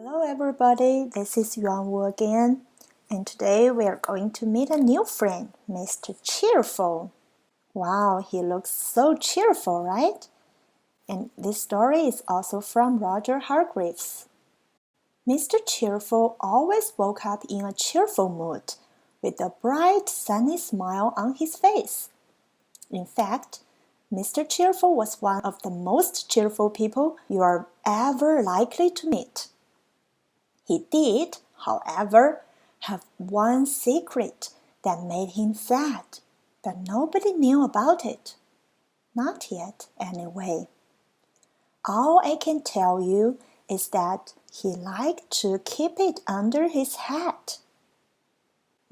Hello everybody, this is Yuanwu again, and today we are going to meet a new friend, Mr. Cheerful. Wow, he looks so cheerful, right? And this story is also from Roger Hargreaves. Mr. Cheerful always woke up in a cheerful mood, with a bright, sunny smile on his face. In fact, Mr. Cheerful was one of the most cheerful people you are ever likely to meet. He did, however, have one secret that made him sad, but nobody knew about it. Not yet, anyway. All I can tell you is that he liked to keep it under his hat.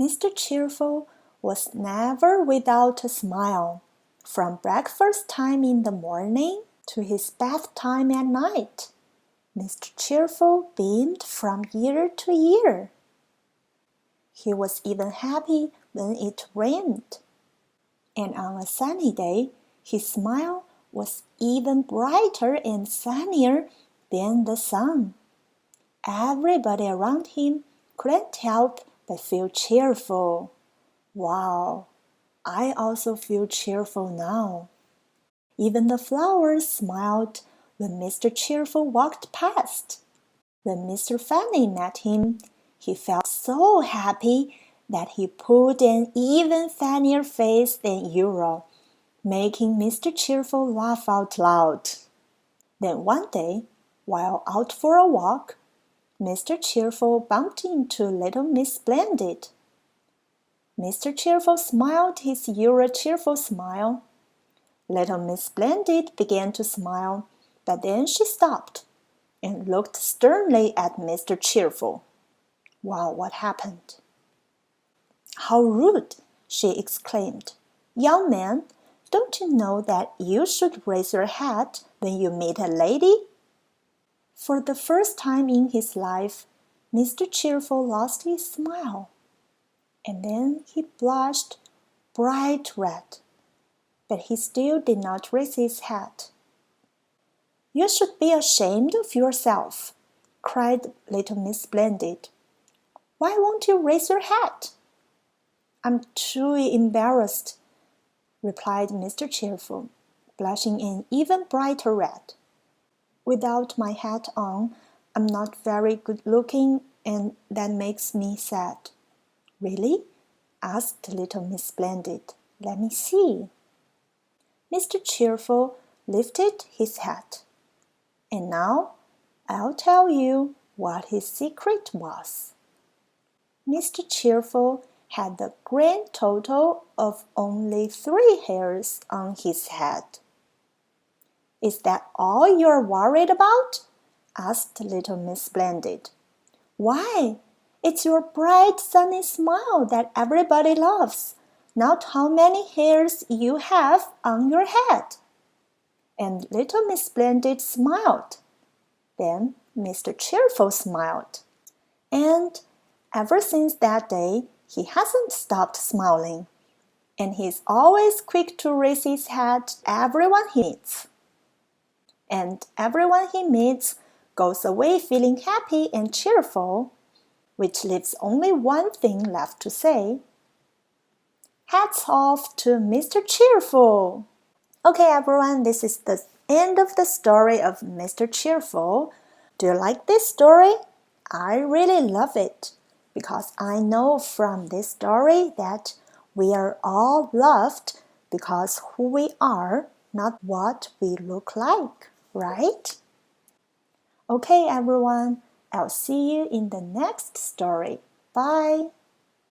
Mr. Cheerful was never without a smile, from breakfast time in the morning to his bath time at night. Mr. Cheerful beamed from year to year. He was even happy when it rained. And on a sunny day, his smile was even brighter and sunnier than the sun. Everybody around him couldn't help but feel cheerful. Wow, I also feel cheerful now. Even the flowers smiled when Mr. Cheerful walked past. When Mr. Funny met him, he felt so happy that he pulled an even funnier face than usual, making Mr. Cheerful laugh out loud. Then one day, while out for a walk, Mr. Cheerful bumped into little Miss Splendid. Mr. Cheerful smiled his usual cheerful smile. Little Miss Splendid began to smile, but then she stopped and looked sternly at Mr. Cheerful. Wow, what happened? How rude, she exclaimed. Young man, don't you know that you should raise your hat when you meet a lady? For the first time in his life, Mr. Cheerful lost his smile. And then he blushed bright red. But he still did not raise his hat. You should be ashamed of yourself, cried little Miss Splendid. Why won't you raise your hat? I'm truly embarrassed, replied Mr. Cheerful, blushing an even brighter red. Without my hat on, I'm not very good looking, and that makes me sad. Really? Asked little Miss Splendid. Let me see. Mr. Cheerful lifted his hat. And now I'll tell you what his secret was. Mr. Cheerful had the grand total of only 3 hairs on his head. Is that all you're worried about? Asked little Miss Splendid. Why, it's your bright sunny smile that everybody loves, not how many hairs you have on your head. And little Miss Splendid smiled. Then Mr. Cheerful smiled. And ever since that day, he hasn't stopped smiling. And he's always quick to raise his hat to everyone he meets. And everyone he meets goes away feeling happy and cheerful, which leaves only one thing left to say. Hats off to Mr. Cheerful! Okay, everyone, this is the end of the story of Mr. Cheerful. Do you like this story? I really love it because I know from this story that we are all loved because who we are, not what we look like, right? Okay, everyone, I'll see you in the next story. Bye!